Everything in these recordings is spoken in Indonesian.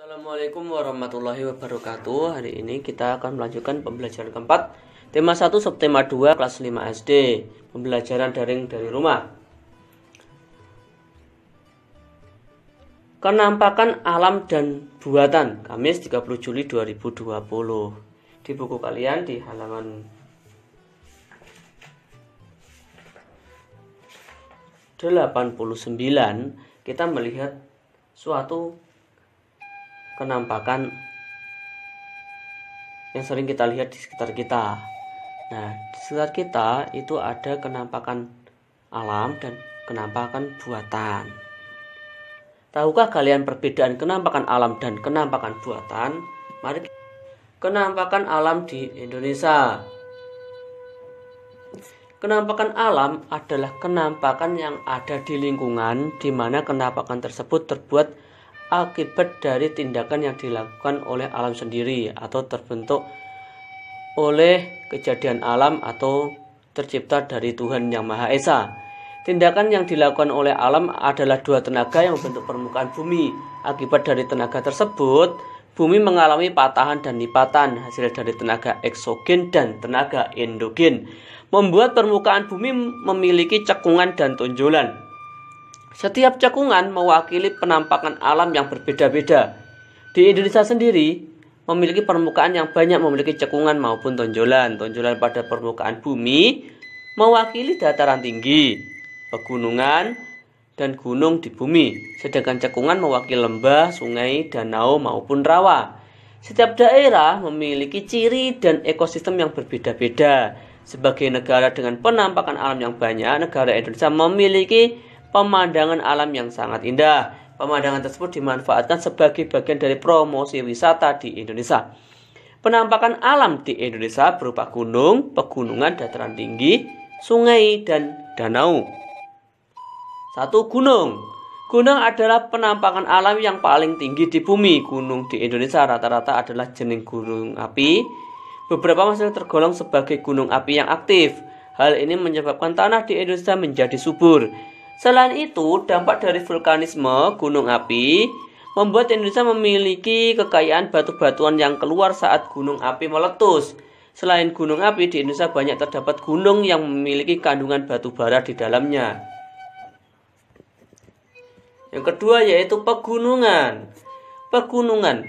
Assalamualaikum warahmatullahi wabarakatuh. Hari ini kita akan melanjutkan pembelajaran keempat, tema 1 subtema 2 kelas 5 SD, pembelajaran daring dari rumah. Kenampakan alam dan buatan, Kamis 30 Juli 2020. Di buku kalian di halaman 89 kita melihat suatu kenampakan yang sering kita lihat di sekitar kita. Nah, di sekitar kita itu ada kenampakan alam dan kenampakan buatan. Tahukah kalian perbedaan kenampakan alam dan kenampakan buatan? Mari kenampakan alam di Indonesia. Kenampakan alam adalah kenampakan yang ada di lingkungan di mana kenampakan tersebut terbuat akibat dari tindakan yang dilakukan oleh alam sendiri atau terbentuk oleh kejadian alam atau tercipta dari Tuhan Yang Maha Esa. Tindakan yang dilakukan oleh alam adalah dua tenaga yang membentuk permukaan bumi. Akibat dari tenaga tersebut, bumi mengalami patahan dan lipatan hasil dari tenaga eksogen dan tenaga endogen, membuat permukaan bumi memiliki cekungan dan tonjolan. Setiap cekungan mewakili penampakan alam yang berbeda-beda. Di Indonesia sendiri memiliki permukaan yang banyak memiliki cekungan maupun tonjolan. Tonjolan pada permukaan bumi mewakili dataran tinggi, pegunungan, dan gunung di bumi. Sedangkan cekungan mewakili lembah, sungai, danau, maupun rawa. Setiap daerah memiliki ciri dan ekosistem yang berbeda-beda. Sebagai negara dengan penampakan alam yang banyak, negara Indonesia memiliki pemandangan alam yang sangat indah. Pemandangan tersebut dimanfaatkan sebagai bagian dari promosi wisata di Indonesia. Penampakan alam di Indonesia berupa gunung, pegunungan, dataran tinggi, sungai, dan danau. 1. Gunung. Gunung adalah penampakan alam yang paling tinggi di bumi. Gunung di Indonesia rata-rata adalah jenis gunung api. Beberapa masih tergolong sebagai gunung api yang aktif. Hal ini menyebabkan tanah di Indonesia menjadi subur. Selain itu, dampak dari vulkanisme gunung api membuat Indonesia memiliki kekayaan batu-batuan yang keluar saat gunung api meletus. Selain gunung api, di Indonesia banyak terdapat gunung yang memiliki kandungan batu bara di dalamnya. Yang kedua yaitu pegunungan. Pegunungan.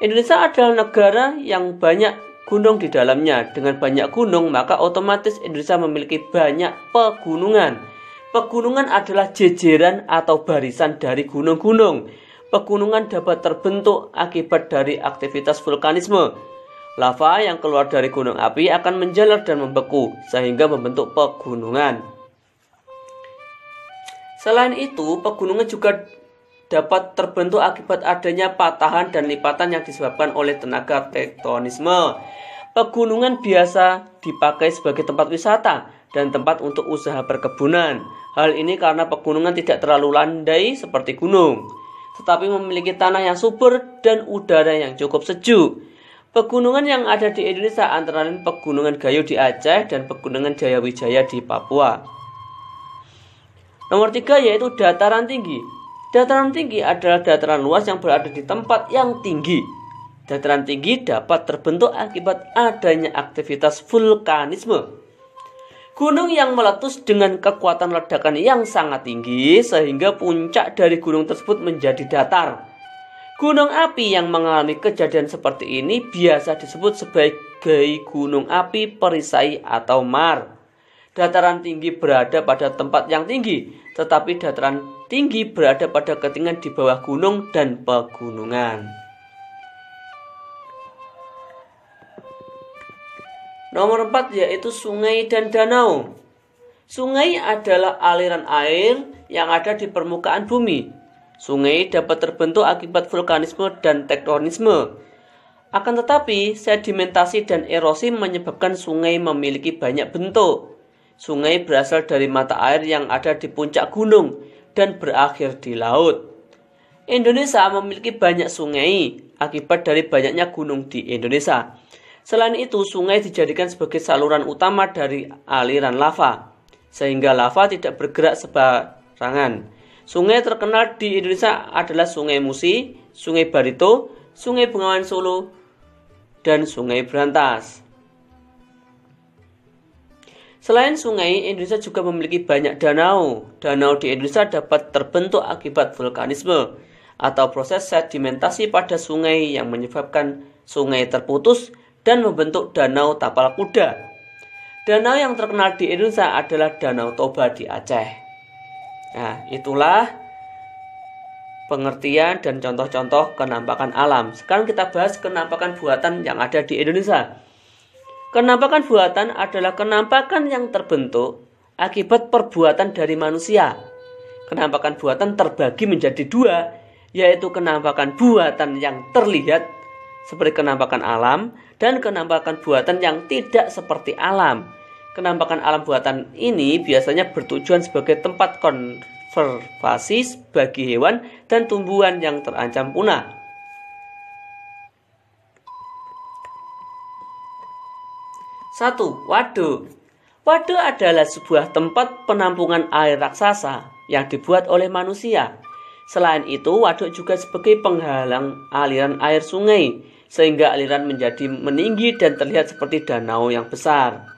Indonesia adalah negara yang banyak gunung di dalamnya. Dengan banyak gunung, maka otomatis Indonesia memiliki banyak pegunungan. Pegunungan adalah jejeran atau barisan dari gunung-gunung. Pegunungan dapat terbentuk akibat dari aktivitas vulkanisme. Lava yang keluar dari gunung api akan menjalar dan membeku, sehingga membentuk pegunungan. Selain itu, pegunungan juga dapat terbentuk akibat adanya patahan dan lipatan yang disebabkan oleh tenaga tektonisme. Pegunungan biasa dipakai sebagai tempat wisata dan tempat untuk usaha perkebunan. Hal ini karena pegunungan tidak terlalu landai seperti gunung, tetapi memiliki tanah yang subur dan udara yang cukup sejuk. Pegunungan yang ada di Indonesia antara lain Pegunungan Gayo di Aceh dan Pegunungan Jayawijaya di Papua. Nomor 3 yaitu dataran tinggi. Dataran tinggi adalah dataran luas yang berada di tempat yang tinggi. Dataran tinggi dapat terbentuk akibat adanya aktivitas vulkanisme. Gunung yang meletus dengan kekuatan ledakan yang sangat tinggi sehingga puncak dari gunung tersebut menjadi datar. Gunung api yang mengalami kejadian seperti ini biasa disebut sebagai gunung api perisai atau mar. Dataran tinggi berada pada tempat yang tinggi, tetapi dataran tinggi berada pada ketinggian di bawah gunung dan pegunungan. Nomor 4 yaitu sungai dan danau. Sungai adalah aliran air yang ada di permukaan bumi. Sungai dapat terbentuk akibat vulkanisme dan tektonisme. Akan tetapi, sedimentasi dan erosi menyebabkan sungai memiliki banyak bentuk. Sungai berasal dari mata air yang ada di puncak gunung dan berakhir di laut. Indonesia memiliki banyak sungai akibat dari banyaknya gunung di Indonesia. Selain itu, sungai dijadikan sebagai saluran utama dari aliran lava, sehingga lava tidak bergerak sembarangan. Sungai terkenal di Indonesia adalah Sungai Musi, Sungai Barito, Sungai Bengawan Solo, dan Sungai Brantas. Selain sungai, Indonesia juga memiliki banyak danau. Danau di Indonesia dapat terbentuk akibat vulkanisme atau proses sedimentasi pada sungai yang menyebabkan sungai terputus dan membentuk danau tapal kuda. Danau yang terkenal di Indonesia adalah Danau Toba di Aceh. Nah, itulah pengertian dan contoh-contoh kenampakan alam. Sekarang kita bahas kenampakan buatan yang ada di Indonesia. Kenampakan buatan adalah kenampakan yang terbentuk akibat perbuatan dari manusia. Kenampakan buatan terbagi menjadi dua, yaitu kenampakan buatan yang terlihat seperti kenampakan alam dan kenampakan buatan yang tidak seperti alam. Kenampakan alam buatan ini biasanya bertujuan sebagai tempat konservasi bagi hewan dan tumbuhan yang terancam punah. 1. Waduk. Waduk adalah sebuah tempat penampungan air raksasa yang dibuat oleh manusia. Selain itu, waduk juga sebagai penghalang aliran air sungai, sehingga aliran menjadi meninggi dan terlihat seperti danau yang besar.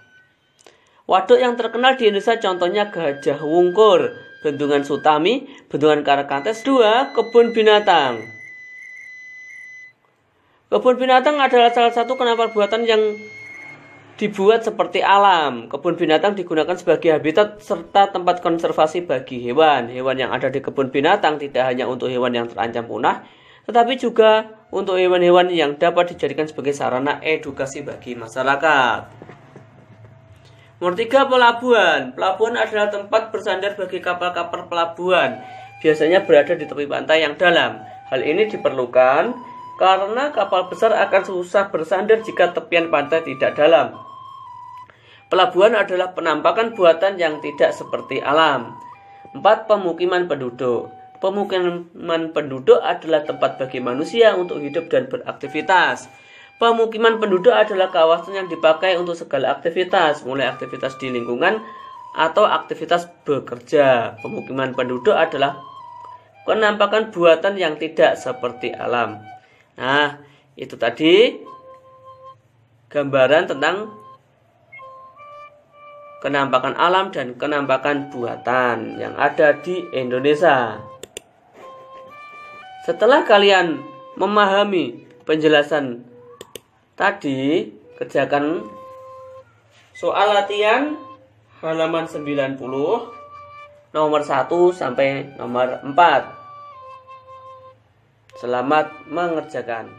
Waduk yang terkenal di Indonesia contohnya Gajah Wungkur, Bendungan Sutami, Bendungan Karakates. 2. Kebun binatang. Kebun binatang adalah salah satu kenampakan buatan yang dibuat seperti alam. Kebun binatang digunakan sebagai habitat serta tempat konservasi bagi hewan. Hewan yang ada di kebun binatang tidak hanya untuk hewan yang terancam punah, tetapi juga untuk hewan-hewan yang dapat dijadikan sebagai sarana edukasi bagi masyarakat. Nomor 3. Pelabuhan. Pelabuhan adalah tempat bersandar bagi kapal-kapal pelabuhan, biasanya berada di tepi pantai yang dalam. Hal ini diperlukan karena kapal besar akan susah bersandar jika tepian pantai tidak dalam. Pelabuhan adalah penampakan buatan yang tidak seperti alam. 4. Pemukiman penduduk. Pemukiman penduduk adalah tempat bagi manusia untuk hidup dan beraktivitas. Pemukiman penduduk adalah kawasan yang dipakai untuk segala aktivitas, mulai aktivitas di lingkungan atau aktivitas bekerja. Pemukiman penduduk adalah penampakan buatan yang tidak seperti alam. Nah, itu tadi gambaran tentang kenampakan alam dan kenampakan buatan yang ada di Indonesia. Setelah kalian memahami penjelasan tadi, kerjakan soal latihan halaman 90 nomor 1 sampai nomor 4. Selamat mengerjakan.